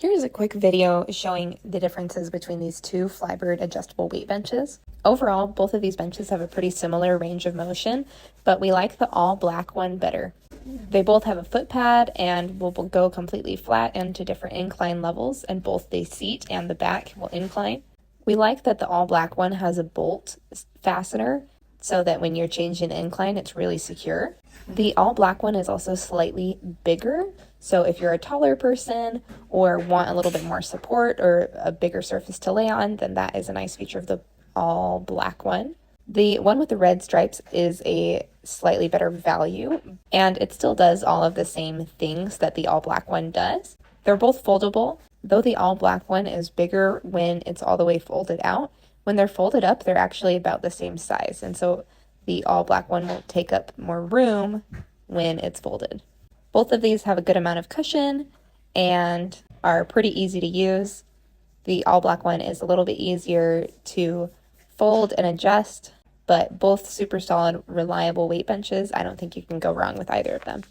Here's a quick video showing the differences between these two Flybird adjustable weight benches. Overall, both of these benches have a pretty similar range of motion, but we like the all black one better. They both have a foot pad and will go completely flat into different incline levels, and both the seat and the back will incline. We like that the all black one has a bolt fastener so that when you're changing the incline, it's really secure. The all black one is also slightly bigger, so if you're a taller person or want a little bit more support or a bigger surface to lay on, then that is a nice feature of the all black one. The one with the red stripes is a slightly better value, and it still does all of the same things that the all black one does. They're both foldable, though the all black one is bigger when it's all the way folded out. When they're folded up, they're actually about the same size, and so the all black one will take up more room when it's folded. Both of these have a good amount of cushion and are pretty easy to use. The all black one is a little bit easier to fold and adjust, but both super solid, reliable weight benches. I don't think you can go wrong with either of them.